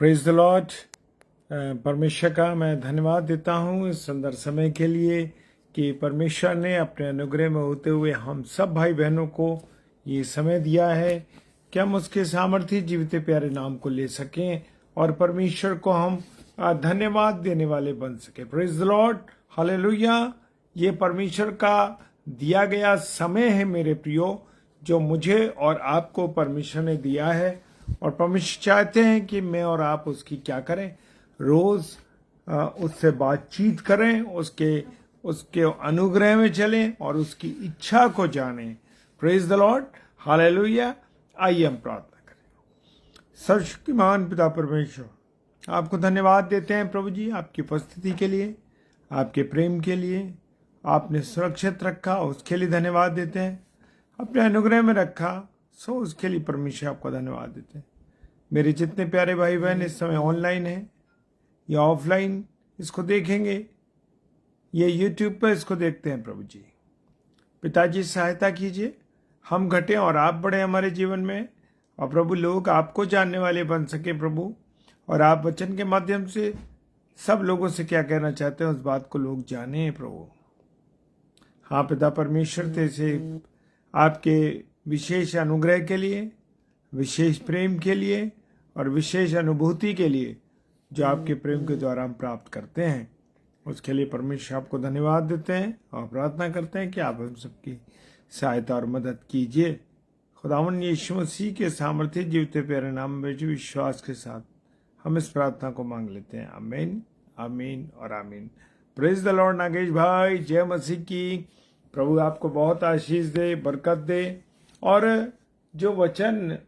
Praise the Lord. परमेश्वर का मैं धन्यवाद देता हूँ इस सुंदर समय के लिए कि परमेश्वर ने अपने अनुग्रह में होते हुए हम सब भाई बहनों को ये समय दिया है कि हम उसके सामर्थ्य जीवित प्यारे नाम को ले सकें और परमेश्वर को हम धन्यवाद देने वाले बन सके। Praise the Lord, hallelujah. ये परमेश्वर का दिया गया समय है मेरे प्रियो, जो मुझे और आपको परमेश्वर ने दिया है और परमेश्वर चाहते हैं कि मैं और आप उसकी क्या करें, रोज उससे बातचीत करें, उसके अनुग्रह में चलें और उसकी इच्छा को जानें। Praise the Lord, hallelujah. आइए हम प्रार्थना करें। सर्वशक्तिमान पिता परमेश्वर, आपको धन्यवाद देते हैं प्रभु जी, आपकी उपस्थिति के लिए, आपके प्रेम के लिए। आपने सुरक्षित रखा, उसके लिए धन्यवाद देते हैं। अपने अनुग्रह में रखा, सो उसके लिए परमेश्वर आपका धन्यवाद देते हैं। मेरे जितने प्यारे भाई बहन इस समय ऑनलाइन हैं या ऑफलाइन इसको देखेंगे, ये यूट्यूब पर इसको देखते हैं, प्रभु जी पिताजी सहायता कीजिए, हम घटें और आप बढ़े हमारे जीवन में, और प्रभु लोग आपको जानने वाले बन सके प्रभु, और आप वचन के माध्यम से सब लोगों से क्या कहना चाहते हैं उस बात को लोग जाने प्रभु। हाँ पिता परमेश्वर, तेरे आपके विशेष अनुग्रह के लिए, विशेष प्रेम के लिए और विशेष अनुभूति के लिए जो आपके प्रेम के द्वारा हम प्राप्त करते हैं, उसके लिए परमेश्वर आपको धन्यवाद देते हैं और प्रार्थना करते हैं कि आप हम सबकी सहायता और मदद कीजिए। खुदावन यीशु मसीह के सामर्थ्य जीवित प्यारे नाम में विश्वास के साथ हम इस प्रार्थना को मांग लेते हैं। आमीन, आमीन और आमीन। Praise the Lord. नागेश भाई, जय मसीह की। प्रभु आपको बहुत आशीष दे, बरकत दे। और जो वचन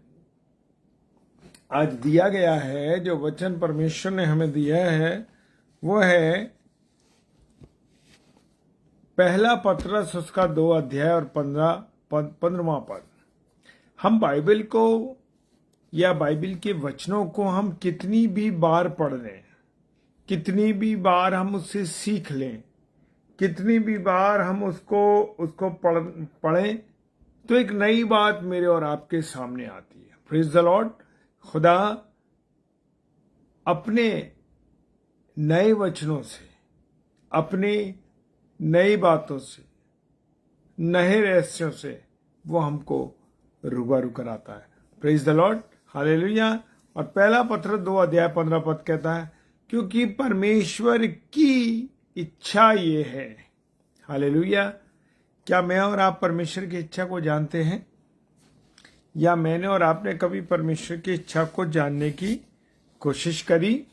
आज दिया गया है, जो वचन परमेश्वर ने हमें दिया है, वो है पहला पत्रस उसका 2 अध्याय और 15वां पद। हम बाइबल को या बाइबल के वचनों को हम कितनी भी बार पढ़ लें, कितनी भी बार हम उससे सीख लें, कितनी भी बार हम उसको पढ़ें, तो एक नई बात मेरे और आपके सामने आती है। Praise the Lord. खुदा अपने नए वचनों से, अपने नई बातों से, नए रहस्यों से वो हमको रूबरू कराता है। Praise the Lord, hallelujah. और पहला पत्र 2 अध्याय 15 पद कहता है, क्योंकि परमेश्वर की इच्छा ये है। हालेलुया। क्या मैं और आप परमेश्वर की इच्छा को जानते हैं, या मैंने और आपने कभी परमेश्वर की इच्छा को जानने की कोशिश करी?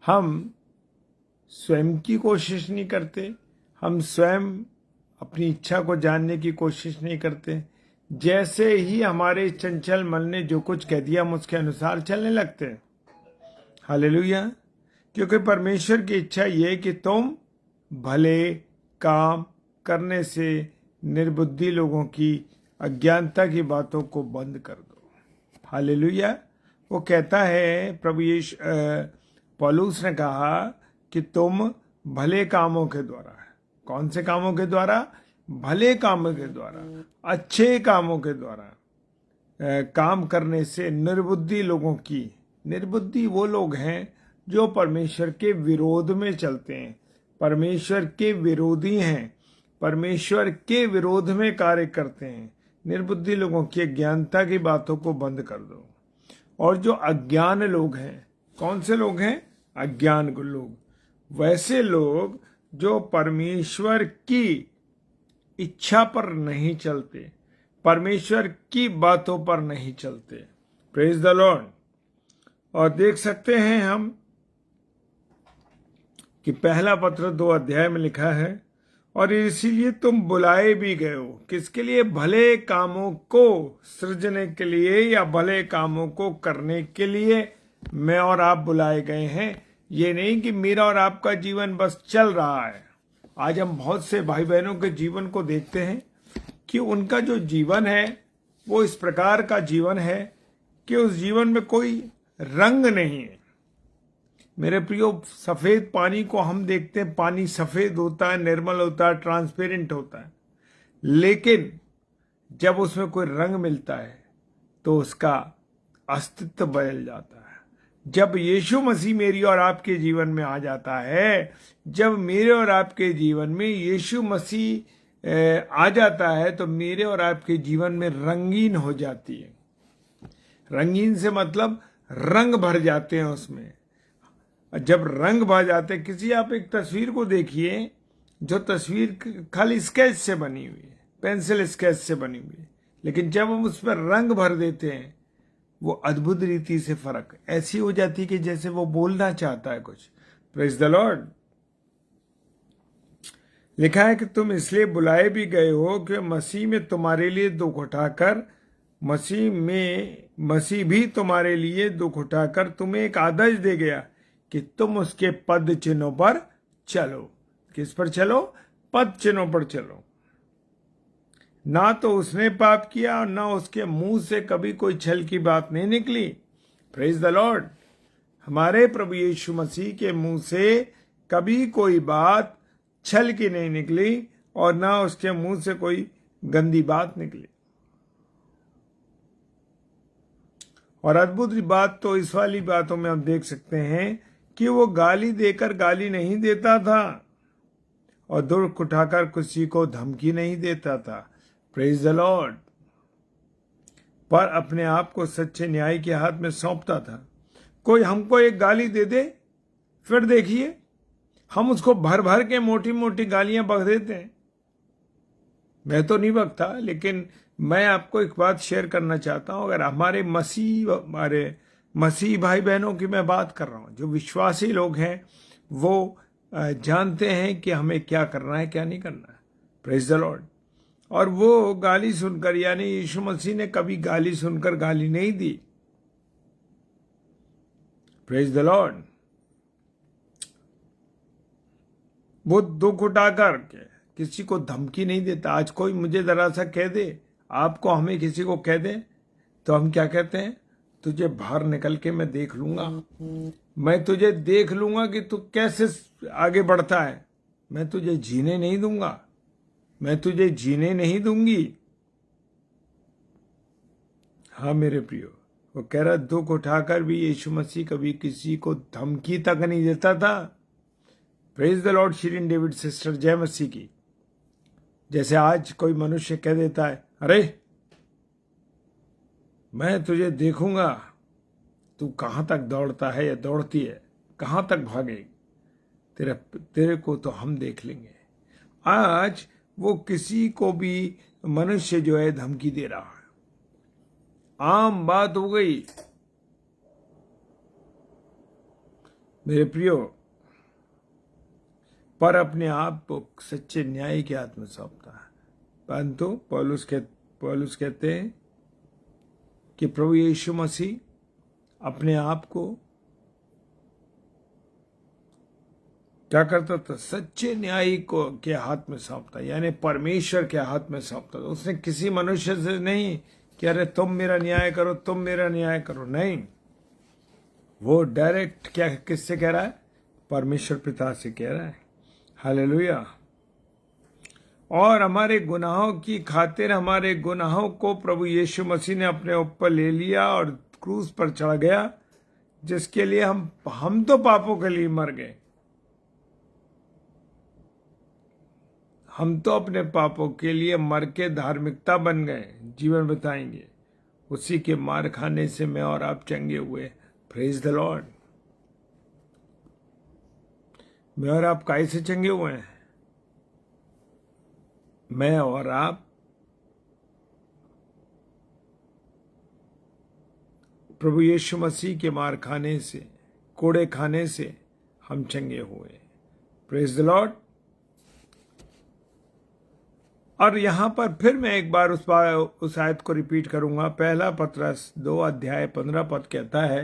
हम स्वयं की कोशिश नहीं करते, हम स्वयं अपनी इच्छा को जानने की कोशिश नहीं करते। जैसे ही हमारे चंचल मन ने जो कुछ कह दिया, हम उसके अनुसार चलने लगते हैं। हालेलुया। क्योंकि परमेश्वर की इच्छा ये है कि तुम भले काम करने से निर्बुद्धि लोगों की अज्ञानता की बातों को बंद कर दो। हालेलुया। वो कहता है, प्रभु यीशु पौलुस ने कहा कि तुम भले कामों के द्वारा, कौन से कामों के द्वारा? भले कामों के द्वारा, अच्छे कामों के द्वारा काम करने से निर्बुद्धि लोगों की। निर्बुद्धि वो लोग हैं जो परमेश्वर के विरोध में चलते हैं, परमेश्वर के विरोधी हैं, परमेश्वर के विरोध में कार्य करते हैं। निर्बुद्धि लोगों की अज्ञानता की बातों को बंद कर दो। और जो अज्ञान लोग हैं, कौन से लोग हैं? अज्ञान लोग, वैसे लोग जो परमेश्वर की इच्छा पर नहीं चलते, परमेश्वर की बातों पर नहीं चलते। Praise the Lord. और देख सकते हैं हम कि पहला पत्र 2 अध्याय में लिखा है, और इसीलिए तुम बुलाए भी गए हो। किसके लिए? भले कामों को सृजने के लिए या भले कामों को करने के लिए मैं और आप बुलाए गए हैं। ये नहीं कि मेरा और आपका जीवन बस चल रहा है। आज हम बहुत से भाई बहनों के जीवन को देखते हैं कि उनका जो जीवन है वो इस प्रकार का जीवन है कि उस जीवन में कोई रंग नहीं है। मेरे प्रियो, सफेद पानी को हम देखते हैं, पानी सफेद होता है, निर्मल होता है, ट्रांसपेरेंट होता है, लेकिन जब उसमें कोई रंग मिलता है तो उसका अस्तित्व बदल जाता है। जब यीशु मसीह मेरी और आपके जीवन में आ जाता है, जब मेरे और आपके जीवन में यीशु मसीह आ जाता है, तो मेरे और आपके जीवन में रंगीन हो जाती है। रंगीन से मतलब रंग भर जाते हैं उसमें। जब रंग भर जाते हैं, किसी आप एक तस्वीर को देखिए, जो तस्वीर खाली स्केच से बनी हुई है, पेंसिल स्केच से बनी हुई है, लेकिन जब हम उस पर रंग भर देते हैं, वो अद्भुत रीति से फर्क ऐसी हो जाती है कि जैसे वो बोलना चाहता है कुछ। Praise the Lord. लिखा है कि तुम इसलिए बुलाए भी गए हो कि मसीह में तुम्हारे लिए दुख उठाकर, मसीह भी तुम्हारे लिए दुख उठाकर तुम्हें एक आदेश दे गया कि तुम उसके पद चिन्हों पर चलो। किस पर चलो? पद चिन्हों पर चलो। ना तो उसने पाप किया और ना उसके मुंह से कभी कोई छल की बात नहीं निकली। Praise the Lord. हमारे प्रभु यीशु मसीह के मुंह से कभी कोई बात छल की नहीं निकली और ना उसके मुंह से कोई गंदी बात निकली। और अद्भुत बात तो इस वाली बातों में हम देख सकते हैं कि वो गाली देकर गाली नहीं देता था और दुख उठाकर किसी को धमकी नहीं देता था। Praise the Lord. पर अपने आप को सच्चे न्याय के हाथ में सौंपता था। कोई हमको एक गाली दे दे, फिर देखिए हम उसको भर भर के मोटी मोटी गालियां बक देते हैं। मैं तो नहीं बकता, लेकिन मैं आपको एक बात शेयर करना चाहता हूं। अगर हमारे मसीह भाई बहनों की मैं बात कर रहा हूं, जो विश्वासी लोग हैं, वो जानते हैं कि हमें क्या करना है, क्या नहीं करना है। Praise the Lord. और वो गाली सुनकर, यानी यीशु मसीह ने कभी गाली सुनकर गाली नहीं दी। Praise the Lord. वो दुख उठाकर के किसी को धमकी नहीं देता। आज कोई मुझे जरा सा कह दे, आपको, हमें किसी को कह दे, तो हम क्या कहते हैं? तुझे बाहर निकल के मैं देख लूंगा, मैं तुझे देख लूंगा कि तू कैसे आगे बढ़ता है। मैं तुझे जीने नहीं दूंगा, मैं तुझे जीने नहीं दूंगी। हाँ मेरे प्रियो, वो कह रहा दुख उठाकर भी यीशु मसीह कभी किसी को धमकी तक नहीं देता था। Praise the Lord. Shirin David sister, जय मसीह की। जैसे आज कोई मनुष्य कह देता है, अरे मैं तुझे देखूंगा, तू कहां तक दौड़ता है या दौड़ती है, कहां तक भागेगी, तेरे को तो हम देख लेंगे। आज वो किसी को भी मनुष्य जो है धमकी दे रहा है, आम बात हो गई मेरे प्रियो। पर अपने आप को सच्चे न्याय के हाथ में सौंपता है। परंतु पौलुस कहते हैं कि प्रभु यीशु मसीह अपने आप को क्या करता था? सच्चे न्यायी को के हाथ में सौंपता, यानी परमेश्वर के हाथ में सौंपता। उसने किसी मनुष्य से नहीं कि अरे तुम मेरा न्याय करो, तुम मेरा न्याय करो, नहीं। वो डायरेक्ट क्या किससे कह रहा है? परमेश्वर पिता से कह रहा है। हालेलुया। और हमारे गुनाहों की खातिर हमारे गुनाहों को प्रभु यीशु मसीह ने अपने ऊपर ले लिया और क्रूस पर चढ़ गया, जिसके लिए हम तो पापों के लिए मर गए। हम तो अपने पापों के लिए मर के धार्मिकता बन गए, जीवन बिताएंगे। उसी के मार खाने से मैं और आप चंगे हुए। Praise the Lord. मैं और आप काहे से चंगे हुए हैं? मैं और आप प्रभु यीशु मसीह के मार खाने से, कोड़े खाने से हम चंगे हुए। Praise the Lord. और यहां पर फिर मैं एक बार उस आयत को रिपीट करूंगा। पहला पतरस 2 अध्याय 15 पद कहता है,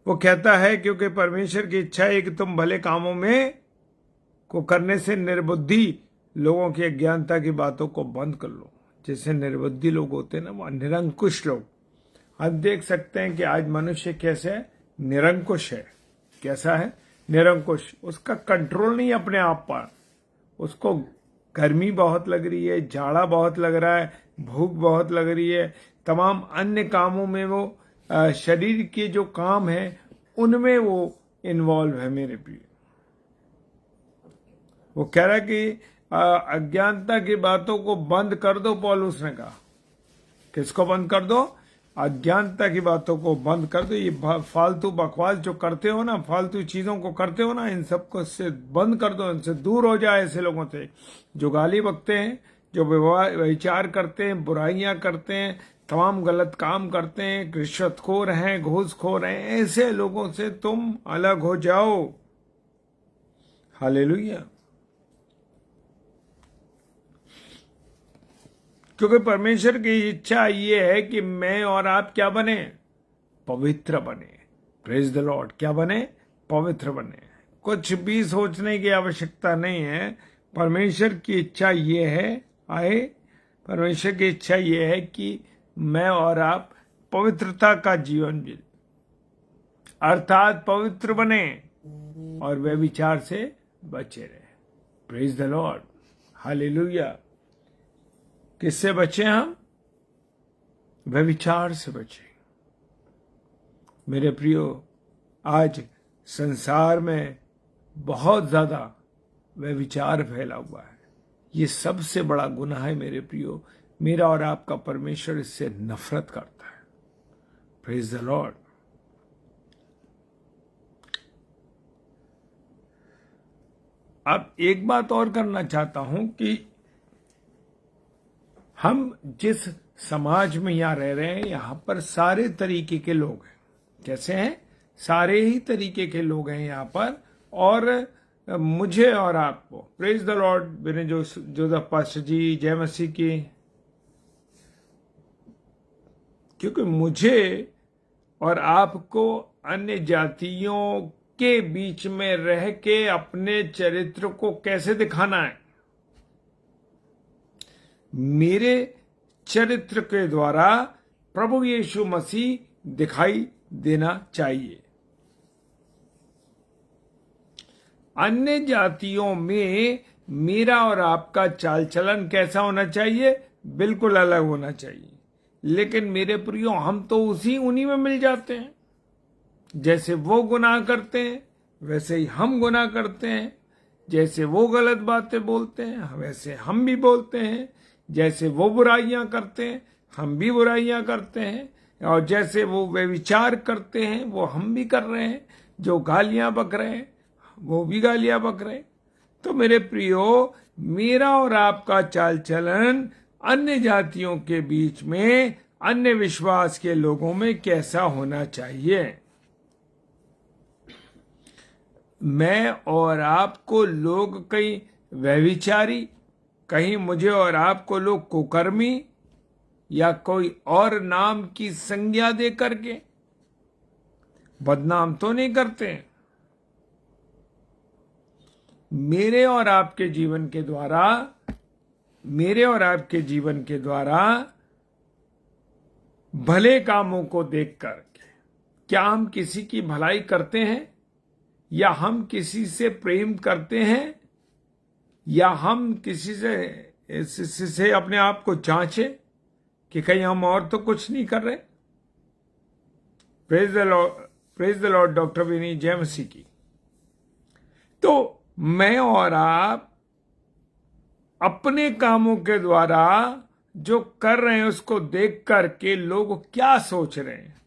वो कहता है क्योंकि परमेश्वर की इच्छा है कि तुम भले कामों में को करने से निर्बुद्धि लोगों की अज्ञानता की बातों को बंद कर लो। जैसे निर्बुद्धि लोग होते हैं ना, वो निरंकुश लोग। हम देख सकते हैं कि आज मनुष्य कैसे है? निरंकुश है। कैसा है? निरंकुश। उसका कंट्रोल नहीं अपने आप पर। उसको गर्मी बहुत लग रही है, जाड़ा बहुत लग रहा है, भूख बहुत लग रही है, तमाम अन्य कामों में वो शरीर के जो काम है उनमें वो इन्वॉल्व है मेरे प्रिय। वो कह रहा है कि अज्ञानता की बातों को बंद कर दो। पौलुस ने कहा किसको बंद कर दो? अज्ञानता की बातों को बंद कर दो। ये फालतू बकवास जो करते हो ना, फालतू चीजों को करते हो ना, इन सबको से बंद कर दो, इनसे दूर हो जाए ऐसे लोगों से जो गाली बकते हैं, जो विचार करते हैं, बुराइयां करते हैं, तमाम गलत काम करते हैं, रिश्वतखोर हैं, घूसखोर हैं। ऐसे लोगों से तुम अलग हो जाओ। हालेलुया। क्योंकि परमेश्वर की इच्छा ये है कि मैं और आप क्या बने? पवित्र बने। Praise the Lord. क्या बने? पवित्र बने। कुछ भी सोचने की आवश्यकता नहीं है। परमेश्वर की इच्छा ये है परमेश्वर की इच्छा ये है कि मैं और आप पवित्रता का जीवन जिए, अर्थात पवित्र बने और वे विचार से बचे रहे। Praise the Lord. हालेलुया। किससे बचे हम? व्यभिचार से बचे। मेरे प्रियो, आज संसार में बहुत ज्यादा व्यभिचार फैला हुआ है। ये सबसे बड़ा गुनाह है मेरे प्रियो। मेरा और आपका परमेश्वर इससे नफरत करता है। Praise the Lord. अब एक बात और करना चाहता हूं कि हम जिस समाज में यहां रह रहे हैं, यहां पर सारे तरीके के लोग हैं। कैसे हैं? सारे ही तरीके के लोग हैं यहां पर। और मुझे और आपको, प्रेज द लॉर्ड, मेरे जोसेफ पास्टर जी, जय मसीह की, क्योंकि मुझे और आपको अन्य जातियों के बीच में रह के अपने चरित्र को कैसे दिखाना है? मेरे चरित्र के द्वारा प्रभु यीशु मसीह दिखाई देना चाहिए। अन्य जातियों में मेरा और आपका चाल चलन कैसा होना चाहिए? बिल्कुल अलग होना चाहिए। लेकिन मेरे प्रियो, हम तो उन्हीं में मिल जाते हैं। जैसे वो गुनाह करते हैं वैसे ही हम गुनाह करते हैं। जैसे वो गलत बातें बोलते हैं वैसे हम भी बोलते हैं। जैसे वो बुराइयां करते हैं हम भी बुराइयां करते हैं। और जैसे वो व्यभिचार करते हैं वो हम भी कर रहे हैं। जो गालियां बक रहे हैं वो भी गालियां बक रहे हैं। तो मेरे प्रियो, मेरा और आपका चाल चलन अन्य जातियों के बीच में, अन्य विश्वास के लोगों में कैसा होना चाहिए? मैं और आपको लोग कहीं व्यभिचारी, कहीं मुझे और आपको लोग कुकर्मी या कोई और नाम की संज्ञा दे करके बदनाम तो नहीं करते हैं। मेरे और आपके जीवन के द्वारा भले कामों को देख करके क्या हम किसी की भलाई करते हैं? या हम किसी से प्रेम करते हैं? या हम किसी से अपने आप को जांचें कि कहीं हम और तो कुछ नहीं कर रहे? Praise the Lord. डॉक्टर विनी, जय मसीह की। तो मैं और आप अपने कामों के द्वारा जो कर रहे हैं उसको देख करके लोग क्या सोच रहे हैं?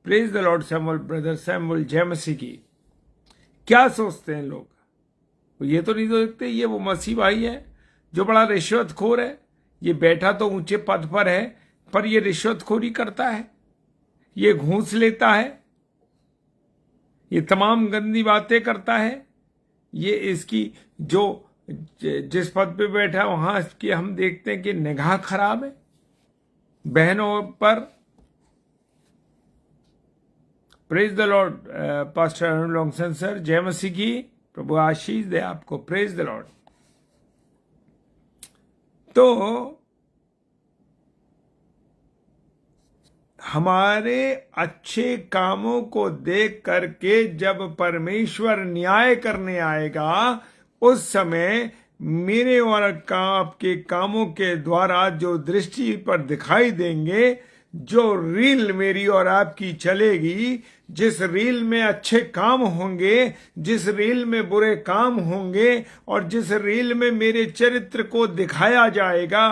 Praise the Lord. Samuel, brother Samuel, जय मसीह की। क्या सोचते हैं लोग? ये तो नहीं देखते ये वो मसीह भाई है जो बड़ा रिश्वतखोर है। ये बैठा तो ऊंचे पद पर है पर ये रिश्वतखोरी करता है, ये घूस लेता है, ये तमाम गंदी बातें करता है। ये इसकी जो जिस पद पे बैठा है वहां की हम देखते हैं कि निगाह खराब है बहनों पर। Praise the Lord. Pastor Arun Longson sir, जय मसीह की। प्रभु आशीष दे आपको। Praise the Lord. तो हमारे अच्छे कामों को देख करके जब परमेश्वर न्याय करने आएगा उस समय मेरे और आपके कामों के द्वारा जो दृष्टि पर दिखाई देंगे जो रील मेरी और आपकी चलेगी, जिस रील में अच्छे काम होंगे, जिस रील में बुरे काम होंगे, और जिस रील में मेरे चरित्र को दिखाया जाएगा,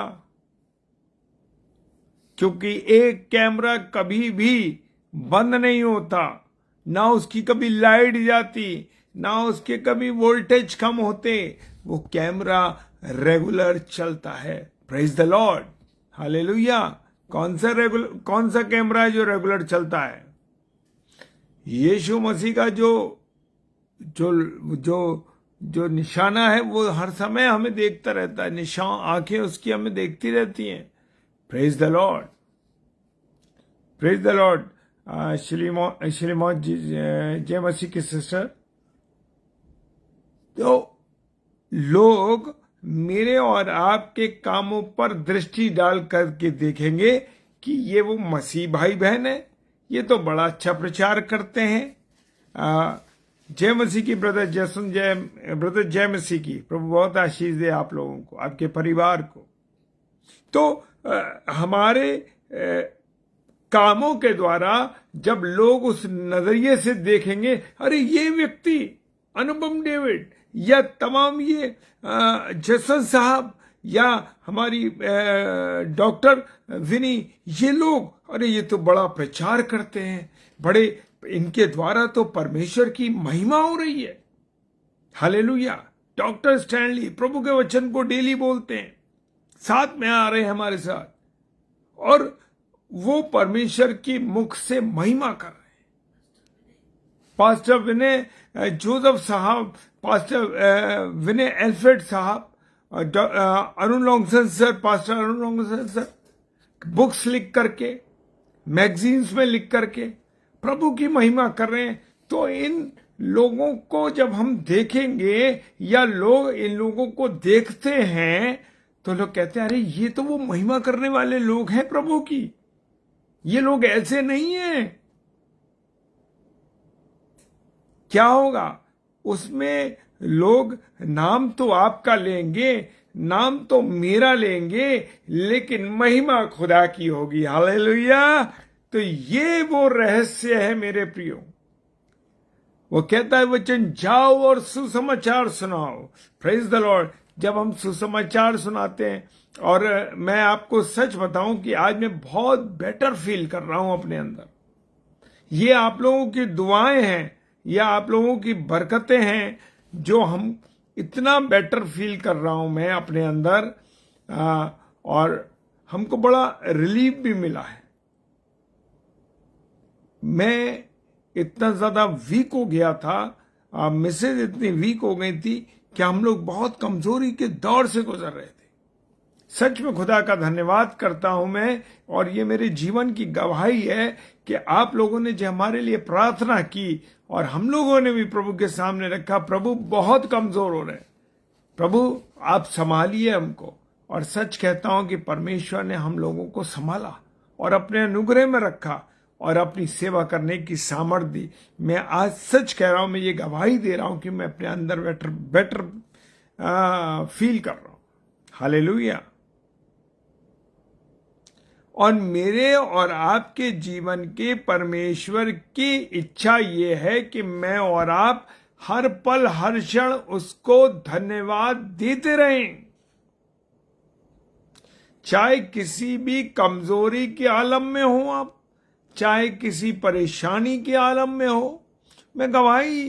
क्योंकि एक कैमरा कभी भी बंद नहीं होता, ना उसकी कभी लाइट जाती, ना उसके कभी वोल्टेज कम होते, वो कैमरा रेगुलर चलता है। Praise the Lord, hallelujah. कौन सा कैमरा है जो रेगुलर चलता है? यीशु मसीह का जो जो जो जो निशाना है वो हर समय हमें देखता रहता है, निशान आंखें उसकी हमें देखती रहती हैं। Praise the Lord, praise the Lord. श्रीमौत जय मसीह की सिस्टर। तो लोग मेरे और आपके कामों पर दृष्टि डाल करके देखेंगे कि ये वो मसीह भाई बहन है, ये तो बड़ा अच्छा प्रचार करते हैं। जय मसीह की ब्रदर जयसुन, ब्रदर जय मसीह की। प्रभु बहुत आशीष दे आप लोगों को, आपके परिवार को। तो हमारे कामों के द्वारा जब लोग उस नजरिए से देखेंगे, अरे ये व्यक्ति अनुपम डेविड या तमाम ये जसन साहब या हमारी डॉक्टर विनी, ये लोग, अरे ये तो बड़ा प्रचार करते हैं, बड़े, इनके द्वारा तो परमेश्वर की महिमा हो रही है। हालेलुया। डॉक्टर स्टैनली प्रभु के वचन को डेली बोलते हैं, साथ में आ रहे हैं हमारे साथ, और वो परमेश्वर की मुख से महिमा कर रहे हैं। पास्टर विनय जोसेफ साहब, पास्टर विनय एल्फ्रेड साहब, Arun Longson sir, pastor Arun Longson sir, books लिख करके, मैगजीन्स में लिख करके प्रभु की महिमा कर रहे हैं। तो इन लोगों को जब हम देखेंगे या लोग इन लोगों को देखते हैं तो लोग कहते हैं, अरे ये तो वो महिमा करने वाले लोग हैं प्रभु की, ये लोग ऐसे नहीं हैं। क्या होगा उसमें? लोग नाम तो आपका लेंगे, नाम तो मेरा लेंगे, लेकिन महिमा खुदा की होगी। हालेलुया। तो ये वो रहस्य है मेरे प्रियो। वो कहता है वचन, जाओ और सुसमाचार सुनाओ। Praise the Lord. जब हम सुसमाचार सुनाते हैं, और मैं आपको सच बताऊं कि आज मैं बहुत बेटर फील कर रहा हूं अपने अंदर। ये आप लोगों की दुआएं हैं या आप लोगों की बरकतें हैं जो हम इतना बेटर फील कर रहा हूं मैं अपने अंदर, और हमको बड़ा रिलीफ भी मिला है। मैं इतना ज्यादा वीक हो गया था, मिसेज इतनी वीक हो गई थी कि हम लोग बहुत कमजोरी के दौर से गुजर रहे थे। सच में खुदा का धन्यवाद करता हूं मैं, और ये मेरे जीवन की गवाही है कि आप लोगों ने जो हमारे लिए प्रार्थना की और हम लोगों ने भी प्रभु के सामने रखा। प्रभु बहुत कमजोर हो रहे हैं, प्रभु आप संभालिए हमको। और सच कहता हूं कि परमेश्वर ने हम लोगों को संभाला और अपने अनुग्रह में रखा और अपनी सेवा करने की सामर्थ्य दी। मैं आज सच कह रहा हूं, मैं ये गवाही दे रहा हूं कि मैं अपने अंदर बेटर फील कर रहा हूं। हालेलुया। और मेरे और आपके जीवन के परमेश्वर की इच्छा ये है कि मैं और आप हर पल हर क्षण उसको धन्यवाद देते रहें, चाहे किसी भी कमजोरी के आलम में हो आप, चाहे किसी परेशानी के आलम में हो। मैं गवाही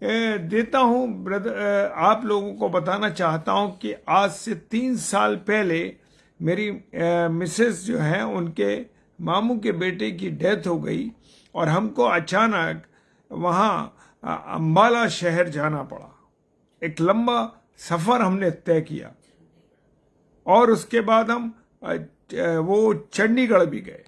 देता हूं ब्रदर, आप लोगों को बताना चाहता हूं कि आज से 3 साल पहले मेरी मिसेस जो है, उनके मामू के बेटे की डेथ हो गई और हमको अचानक वहाँ अंबाला शहर जाना पड़ा। एक लंबा सफ़र हमने तय किया और उसके बाद हम वो चंडीगढ़ भी गए।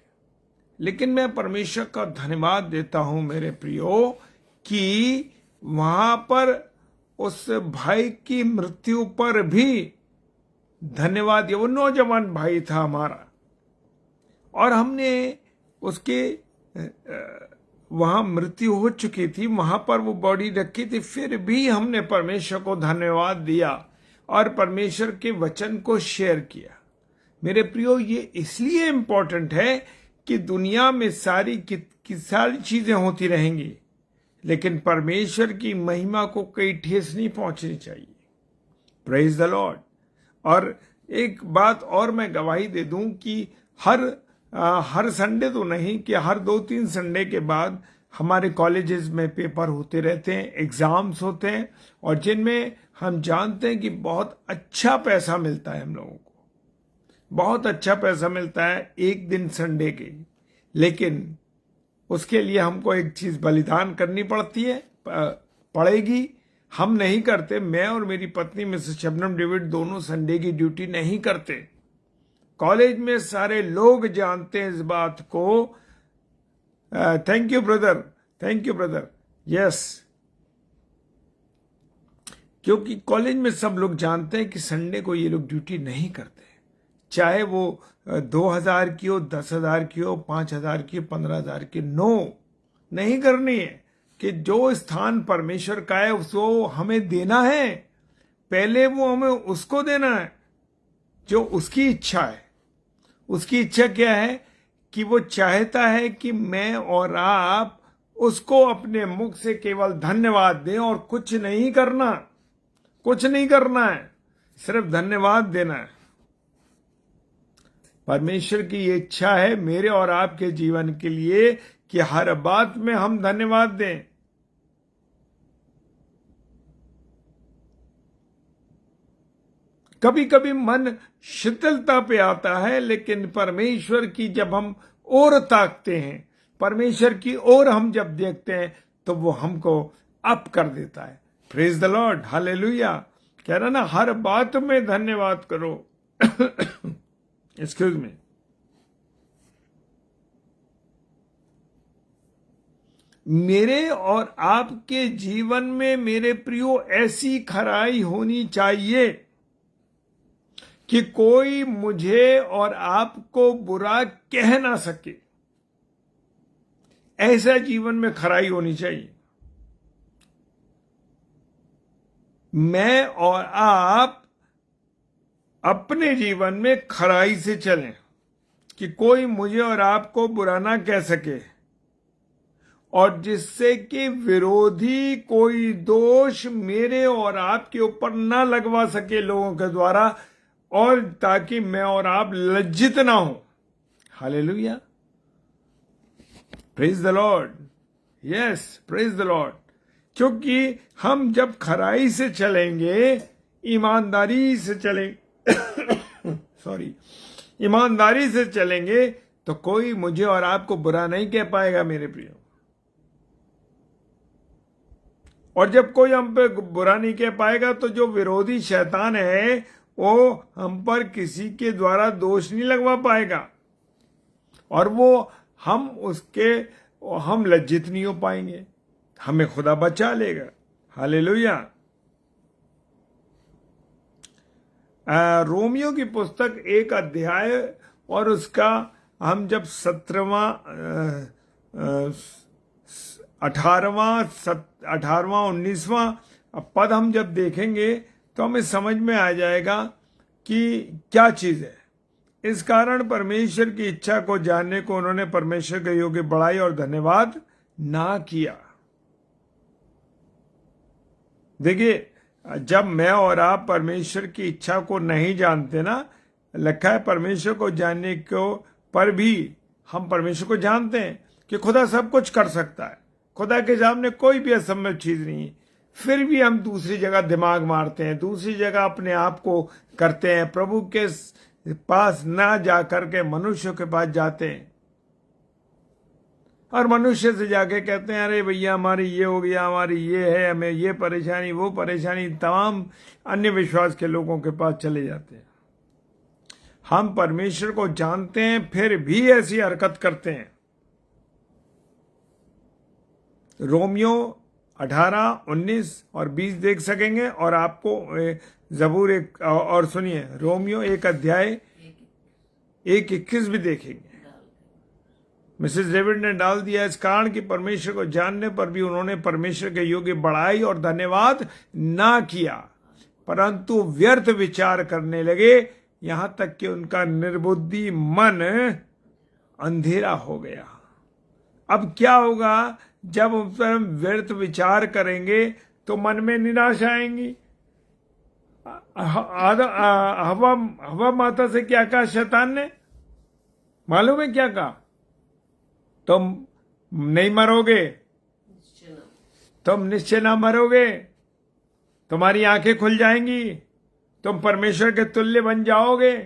लेकिन मैं परमेश्वर का धन्यवाद देता हूँ मेरे प्रियो कि वहाँ पर उस भाई की मृत्यु पर भी धन्यवाद दिया। वो नौजवान भाई था हमारा और हमने उसके वहाँ मृत्यु हो चुकी थी, वहाँ पर वो बॉडी रखी थी, फिर भी हमने परमेश्वर को धन्यवाद दिया और परमेश्वर के वचन को शेयर किया। मेरे प्रियो, ये इसलिए इम्पोर्टेंट है कि दुनिया में सारी चीजें होती रहेंगी, लेकिन परमेश्वर की महिमा को कहीं ठेस नहीं पहुंचनी चाहिए। Praise the Lord. और एक बात और मैं गवाही दे दूं कि हर संडे तो नहीं, कि हर 2-3 संडे के बाद हमारे कॉलेजेस में पेपर होते रहते हैं, एग्जाम्स होते हैं, और जिनमें हम जानते हैं कि बहुत अच्छा पैसा मिलता है हम लोगों को, बहुत अच्छा पैसा मिलता है एक दिन संडे के। लेकिन उसके लिए हमको एक चीज बलिदान करनी पड़ेगी। हम नहीं करते, मैं और मेरी पत्नी मिसेस शबनम डेविड दोनों संडे की ड्यूटी नहीं करते। कॉलेज में सारे लोग जानते हैं इस बात को। Thank you brother, yes. क्योंकि कॉलेज में सब लोग जानते हैं कि संडे को ये लोग ड्यूटी नहीं करते, चाहे वो 2,000 की हो, 10,000 की हो, 5,000 की हो, 15,000 की। नहीं करनी है। कि जो स्थान परमेश्वर का है उसको हमें देना है, पहले वो हमें उसको देना है जो उसकी इच्छा है। उसकी इच्छा क्या है? कि वो चाहता है कि मैं और आप उसको अपने मुख से केवल धन्यवाद दें और कुछ नहीं करना है, सिर्फ धन्यवाद देना है। परमेश्वर की ये इच्छा है मेरे और आपके जीवन के लिए कि हर बात में हम धन्यवाद दें। कभी कभी मन शिथिलता पे आता है, लेकिन परमेश्वर की जब हम ओर ताकते हैं, परमेश्वर की ओर हम जब देखते हैं, तो वो हमको अप कर देता है। Praise the Lord, hallelujah. कह रहा ना, हर बात में धन्यवाद करो। Excuse me. मेरे और आपके जीवन में मेरे प्रियो ऐसी खराई होनी चाहिए कि कोई मुझे और आपको बुरा कह ना सके। ऐसा जीवन में खराई होनी चाहिए। मैं और आप अपने जीवन में खराई से चलें कि कोई मुझे और आपको बुरा ना कह सके, और जिससे कि विरोधी कोई दोष मेरे और आपके ऊपर ना लगवा सके लोगों के द्वारा, और ताकि मैं और आप लज्जित ना हो। Hallelujah, praise the Lord, yes, praise the Lord. क्योंकि हम जब खराई से चलेंगे, ईमानदारी से ईमानदारी से चलेंगे, तो कोई मुझे और आपको बुरा नहीं कह पाएगा मेरे प्रियो। और जब कोई हम पे बुरा नहीं कह पाएगा, तो जो विरोधी शैतान है वो हम पर किसी के द्वारा दोष नहीं लगवा पाएगा, और वो हम लज्जित नहीं हो पाएंगे। हमें खुदा बचा लेगा। हालेलुया। रोमियो की पुस्तक 1 अध्याय और उसका हम जब 17वां 18वां 19वां पद हम जब देखेंगे, तो हमें समझ में आ जाएगा कि क्या चीज है। इस कारण परमेश्वर की इच्छा को जानने को उन्होंने परमेश्वर के योग्य बड़ाई और धन्यवाद ना किया। देखिए, जब मैं और आप परमेश्वर की इच्छा को नहीं जानते ना, लिखा है परमेश्वर को जानने को पर भी हम परमेश्वर को जानते हैं कि खुदा सब कुछ कर सकता है, खुदा के सामने कोई भी असंभव चीज नहीं है। फिर भी हम दूसरी जगह दिमाग मारते हैं, दूसरी जगह अपने आप को करते हैं, प्रभु के पास ना जा करके मनुष्यों के पास जाते हैं, और मनुष्य से जाके कहते हैं अरे भैया हमारी ये हो गया, हमारी ये है, हमें ये परेशानी, वो परेशानी, तमाम अन्य विश्वास के लोगों के पास चले जाते हैं। हम परमेश्वर को जानते हैं, फिर भी ऐसी हरकत करते हैं। रोमियो 18, 19 और 20 देख सकेंगे, और आपको जबूर और सुनिए, रोमियो 1 अध्याय 1:21 भी देखेंगे। मिसेस डेविड ने डाल दिया, इस कारण कि परमेश्वर को जानने पर भी उन्होंने परमेश्वर के योग्य बड़ाई और धन्यवाद ना किया, परंतु व्यर्थ विचार करने लगे, यहां तक कि उनका निर्बुद्धि मन अंधेरा हो गया। अब क्या होगा? जब उस पर हम व्यर्थ विचार करेंगे तो मन में निराशा आएंगी। हवा माता से क्या कहा शैतान ने? मालूम है क्या कहा? तुम नहीं मरोगे, तुम निश्चय ना मरोगे, तुम्हारी आंखें खुल जाएंगी, तुम परमेश्वर के तुल्य बन जाओगे,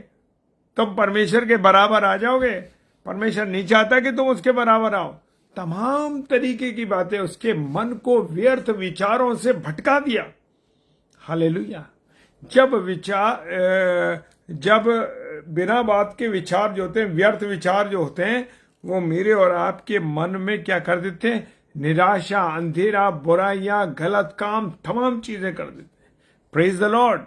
तुम परमेश्वर के बराबर आ जाओगे। परमेश्वर नहीं चाहता कि तुम उसके बराबर आओ। तमाम तरीके की बातें उसके मन को व्यर्थ विचारों से भटका दिया। हालेलुया। जब बिना बात के विचार जो होते हैं, व्यर्थ विचार जो होते हैं, वो मेरे और आपके मन में क्या कर देते हैं? निराशा, अंधेरा, बुराइयां, गलत काम, तमाम चीजें कर देते हैं। Praise the Lord.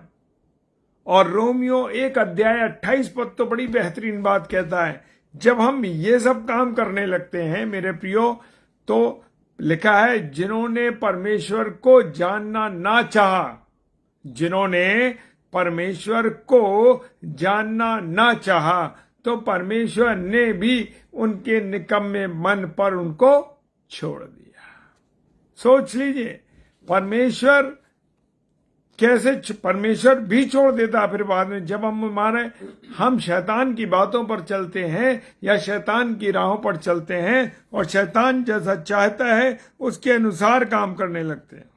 और रोमियो 1 अध्याय 28 पद तो बड़ी बेहतरीन बात कहता है। जब हम ये सब काम करने लगते हैं मेरे प्रियो, तो लिखा है जिन्होंने परमेश्वर को जानना ना चाहा, जिन्होंने परमेश्वर को जानना ना चाहा, तो परमेश्वर ने भी उनके निकम्मे मन पर उनको छोड़ दिया। सोच लीजिए, परमेश्वर भी छोड़ देता फिर बाद में, जब हम शैतान की बातों पर चलते हैं या शैतान की राहों पर चलते हैं और शैतान जैसा चाहता है उसके अनुसार काम करने लगते हैं।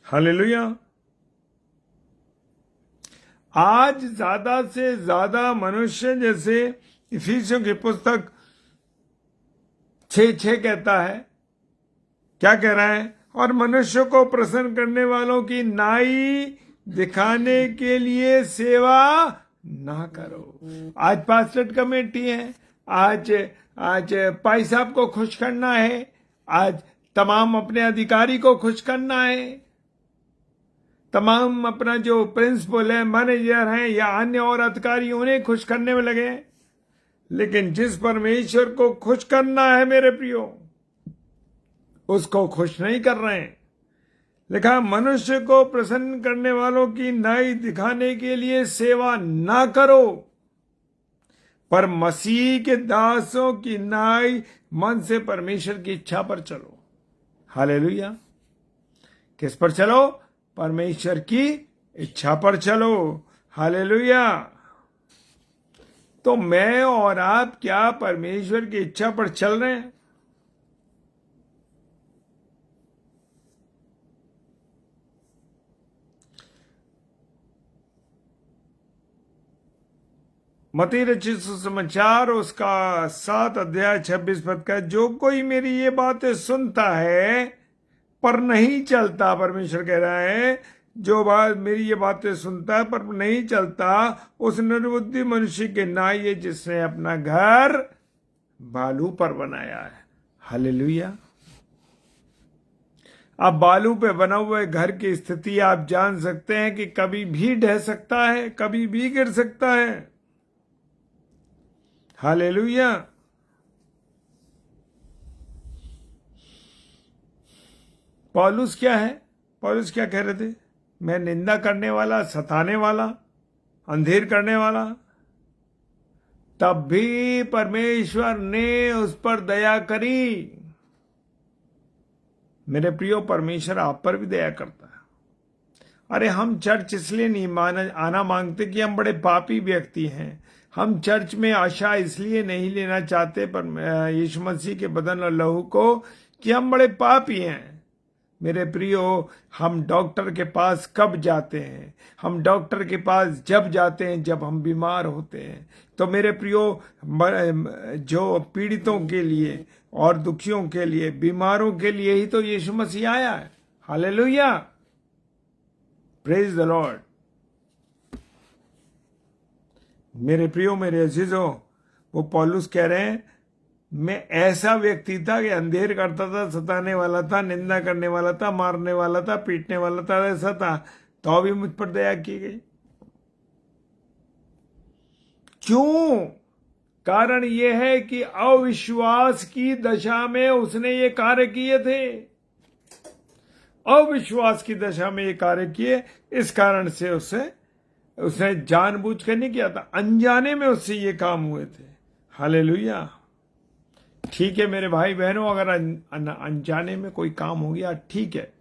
हालेलुया। आज ज्यादा से ज्यादा मनुष्य, जैसे इफिसियों की पुस्तक 6:6 कहता है, क्या कह रहा है? और मनुष्य को प्रसन्न करने वालों की नाई दिखाने के लिए सेवा ना करो। आज पास्टर कमेटी है, आज पाई साहब को खुश करना है, आज तमाम अपने अधिकारी को खुश करना है, तमाम अपना जो प्रिंसिपल है, मैनेजर हैं या अन्य और अधिकारी, उन्हें खुश करने में लगे। लेकिन जिस परमेश्वर को खुश करना है मेरे प्रियो, उसको खुश नहीं कर रहे हैं। लिखा, मनुष्य को प्रसन्न करने वालों की नाई दिखाने के लिए सेवा ना करो, पर मसीह के दासों की नाई मन से परमेश्वर की इच्छा पर चलो। हालेलुया। किस पर चलो? परमेश्वर की इच्छा पर चलो। हालेलुया। तो मैं और आप क्या परमेश्वर की इच्छा पर चल रहे हैं? मत्ती रचित सुसमाचार उसका 7 अध्याय 26 पद का, जो कोई मेरी ये बातें सुनता है पर नहीं चलता, परमेश्वर कह रहा है, जो बात मेरी ये बातें सुनता है पर नहीं चलता, उस निर्बुद्धि मनुष्य के नाई है जिसने अपना घर बालू पर बनाया है। हालेलुया। अब बालू पे बना हुए घर की स्थिति आप जान सकते हैं कि कभी भी ढह सकता है, कभी भी गिर सकता है। हालेलुया। पौलुस क्या है? पौलुस क्या कह रहे थे? मैं निंदा करने वाला, सताने वाला, अंधेर करने वाला, तब भी परमेश्वर ने उस पर दया करी। मेरे प्रियो, परमेश्वर आप पर भी दया करता है। अरे हम चर्च इसलिए नहीं आना मांगते कि हम बड़े पापी व्यक्ति हैं। हम चर्च में आशा इसलिए नहीं लेना चाहते पर यीशु मसीह के बदन और लहू को कि हम बड़े पापी हैं। मेरे प्रियो, हम डॉक्टर के पास कब जाते हैं? हम डॉक्टर के पास जब जाते हैं जब हम बीमार होते हैं। तो मेरे प्रियो, जो पीड़ितों के लिए और दुखियों के लिए, बीमारों के लिए ही तो यीशु मसीह आया है। हालेलुया। Praise the Lord. मेरे प्रियो, मेरे अजीजों, वो पौलुस कह रहे हैं, मैं ऐसा व्यक्ति था कि अंधेर करता था, सताने वाला था, निंदा करने वाला था, मारने वाला था, पीटने वाला था, ऐसा था, तो भी मुझ पर दया की गई। क्यों? कारण यह है कि अविश्वास की दशा में उसने ये कार्य किए थे। अविश्वास की दशा में ये कार्य किए, इस कारण से उसने जानबूझ कर नहीं किया था, अनजाने में उससे ये काम हुए थे। हालेलुया। ठीक है मेरे भाई बहनों, अगर अनजाने में कोई काम हो गया ठीक है,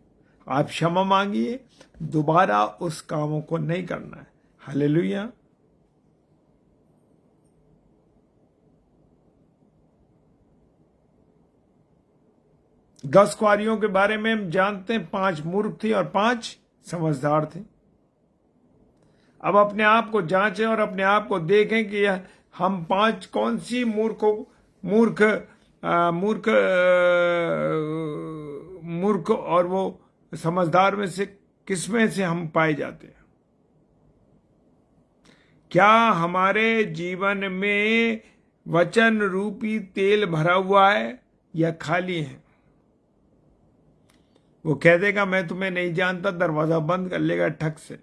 आप क्षमा मांगिए, दोबारा उस कामों को नहीं करना है। हालेलुया। दस कुआरियों के बारे में हम जानते हैं, 5 मूर्ख थी और 5 समझदार थे। अब अपने आप को जांचें और अपने आप को देखें कि हम 5 कौन सी मूर्ख मूर्ख मूर्ख और वो समझदार में से किस में से हम पाए जाते हैं। क्या हमारे जीवन में वचन रूपी तेल भरा हुआ है या खाली है? वो कह देगा मैं तुम्हें नहीं जानता, दरवाजा बंद कर लेगा ठक से।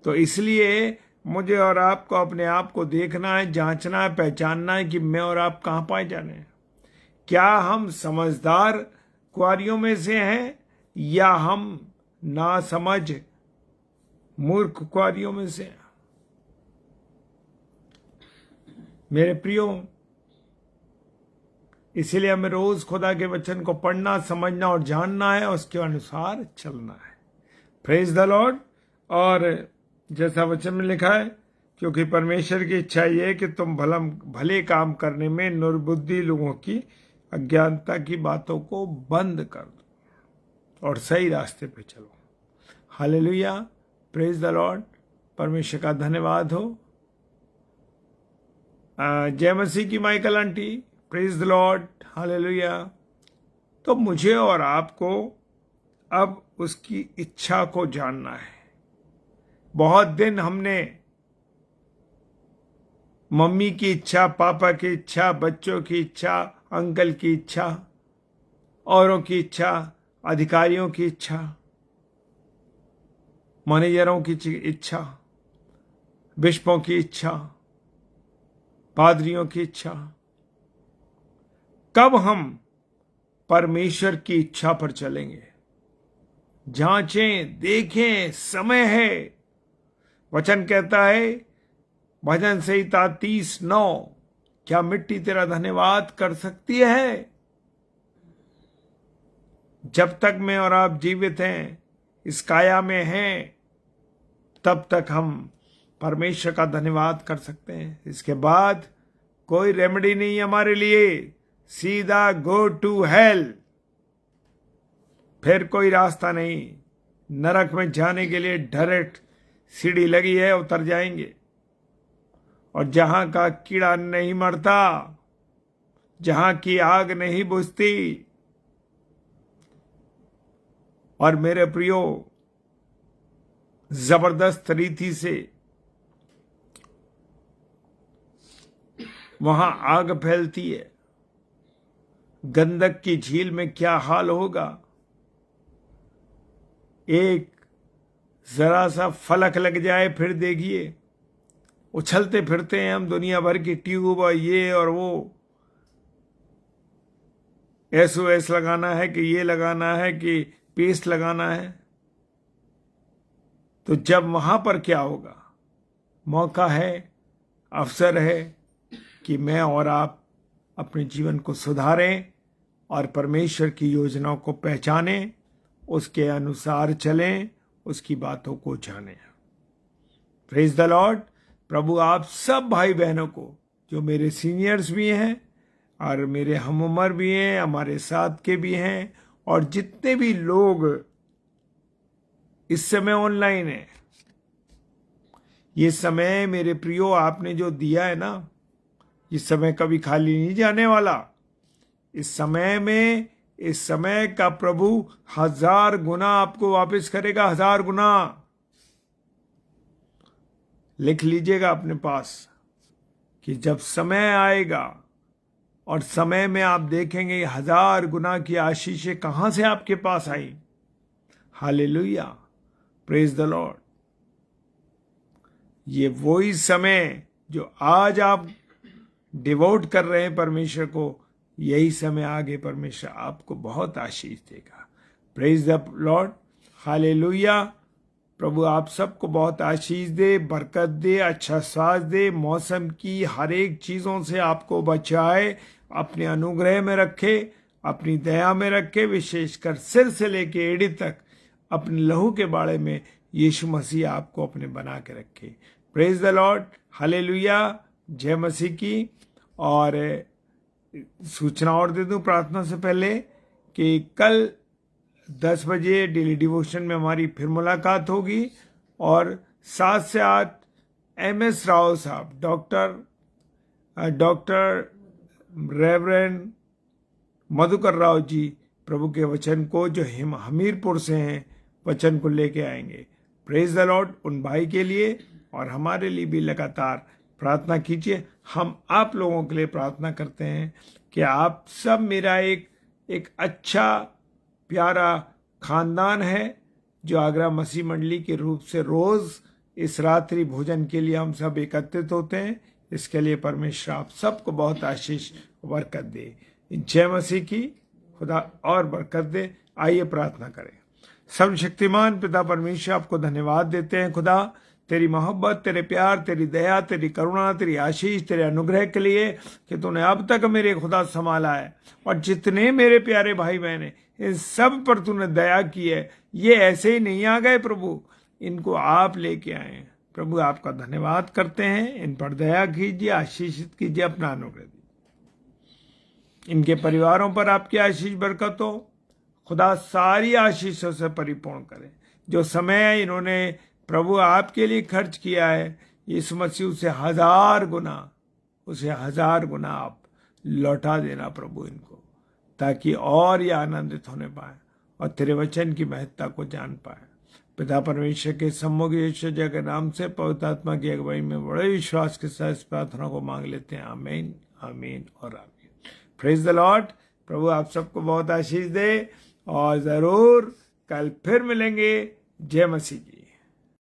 तो इसलिए मुझे और आपको अपने आप को देखना है, जांचना है, पहचानना है कि मैं और आप कहां पाए जाने हैं। क्या हम समझदार कुआरियों में से हैं या हम नासमझ मूर्ख कुआरियों में से हैं? मेरे प्रियो, इसीलिए हमें रोज खुदा के वचन को पढ़ना, समझना और जानना है, उसके अनुसार चलना है। Praise the Lord. और जैसा वचन में लिखा है, क्योंकि परमेश्वर की इच्छा यह है कि तुम भले काम करने में निर्बुद्धि लोगों की अज्ञानता की बातों को बंद कर दो और सही रास्ते पे चलो। हालेलुया। Praise the Lord. परमेश्वर का धन्यवाद हो। जय मसीह की Michael aunty. Praise the Lord. Hallelujah. तो मुझे और आपको अब उसकी इच्छा को जानना है। बहुत दिन हमने मम्मी की इच्छा, पापा की इच्छा, बच्चों की इच्छा, अंकल की इच्छा, औरों की इच्छा, अधिकारियों की इच्छा, मैनेजरों की इच्छा, बिशपों की इच्छा, पादरियों की इच्छा, कब हम परमेश्वर की इच्छा पर चलेंगे? जांचें, देखें, समय है। वचन कहता है, भजन संहिता 30:9, क्या मिट्टी तेरा धन्यवाद कर सकती है? जब तक मैं और आप जीवित हैं, इस काया में हैं, तब तक हम परमेश्वर का धन्यवाद कर सकते हैं। इसके बाद कोई रेमेडी नहीं हमारे लिए, सीधा गो टू हेल। फिर कोई रास्ता नहीं। नरक में जाने के लिए डायरेक्ट सीढ़ी लगी है, उतर जाएंगे। और जहां का कीड़ा नहीं मरता, जहां की आग नहीं बुझती। और मेरे प्रियो, जबरदस्त रीति से वहां आग फैलती है। गंधक की झील में क्या हाल होगा? एक जरा सा फलक लग जाए, फिर देखिए उछलते फिरते हैं हम, दुनिया भर की ट्यूब और ये और वो, SOS लगाना है कि ये लगाना है कि पेस्ट लगाना है। तो जब वहां पर क्या होगा? मौका है, अवसर है कि मैं और आप अपने जीवन को सुधारें और परमेश्वर की योजनाओं को पहचानें, उसके अनुसार चलें, उसकी बातों को जानें। Praise the Lord. प्रभु आप सब भाई बहनों को, जो मेरे सीनियर्स भी हैं और मेरे हम उम्र भी हैं, हमारे साथ के भी हैं, और जितने भी लोग इस समय ऑनलाइन हैं, ये समय मेरे प्रियो आपने जो दिया है ना, ये समय कभी खाली नहीं जाने वाला। इस समय का प्रभु 1000 गुना आपको वापस करेगा, 1000 गुना। लिख लीजिएगा अपने पास कि जब समय आएगा और समय में आप देखेंगे 1000 गुना की आशीषें कहां से आपके पास आई। हालेलुया। Praise the Lord. ये वही समय जो आज आप डिवोट कर रहे हैं परमेश्वर को, यही समय आगे परमेश्वर आपको बहुत आशीष देगा। Praise the Lord. हालेलुया। प्रभु आप सबको बहुत आशीष दे, बरकत दे, अच्छा स्वास्थ्य दे, मौसम की हर एक चीज़ों से आपको बचाए, अपने अनुग्रह में रखे, अपनी दया में रखे, विशेषकर सिर से लेके एड़ी तक अपने लहू के बाड़े में यीशु मसीह आपको अपने बना के रखे। प्रेज द लॉर्ड, हालेलुया, जय मसीह की। और सूचना और दे दूं प्रार्थना से पहले कि कल 10 बजे डेली डिवोशन में हमारी फिर मुलाकात होगी और 7 से 8 MS राव साहब, डॉक्टर रेवरेंड मधुकर राव जी प्रभु के वचन को, जो हमीरपुर से हैं, वचन को लेके आएंगे। Praise the Lord. उन भाई के लिए और हमारे लिए भी लगातार प्रार्थना कीजिए। हम आप लोगों के लिए प्रार्थना करते हैं कि आप सब मेरा एक अच्छा प्यारा खानदान है जो आगरा मसीह मंडली के रूप से रोज इस रात्रि भोजन के लिए हम सब एकत्रित होते हैं। इसके लिए परमेश्वर आप सबको बहुत आशीष बरकत दे। जय मसीह की। खुदा और बरकत दे। आइए प्रार्थना करें। सर्वशक्तिमान पिता परमेश्वर, आपको धन्यवाद देते हैं खुदा, तेरी मोहब्बत, तेरे प्यार, तेरी दया, तेरी करुणा, तेरी आशीष, तेरे अनुग्रह के लिए कि तूने अब तक मेरे खुदा संभाला है। और जितने मेरे प्यारे भाई बहन हैं, इन सब पर तूने दया की है। ये ऐसे ही नहीं आ गए प्रभु, इनको आप लेके आए हैं। प्रभु आपका धन्यवाद करते हैं। इन पर दया कीजिए, आशीषित कीजिए, अपना अनुग्रह दीजिए। इनके परिवारों पर आपकी आशीष बरकत हो। खुदा सारी आशीषों से परिपूर्ण करें। जो समय इन्होंने प्रभु आपके लिए खर्च किया है, यीशु मसीह उसे 1000 गुना आप लौटा देना प्रभु इनको, ताकि और ये आनंदित होने पाए और तेरे वचन की महत्ता को जान पाए। पिता परमेश्वर के सम्मुख यीशु जी के नाम से पवित्र आत्मा की अगुवाई में बड़े विश्वास के साथ इस प्रार्थना को मांग लेते हैं। आमीन, आमीन और आमीन। Praise the Lord. प्रभु आप सबको बहुत आशीष दे और जरूर कल फिर मिलेंगे। जय मसीह।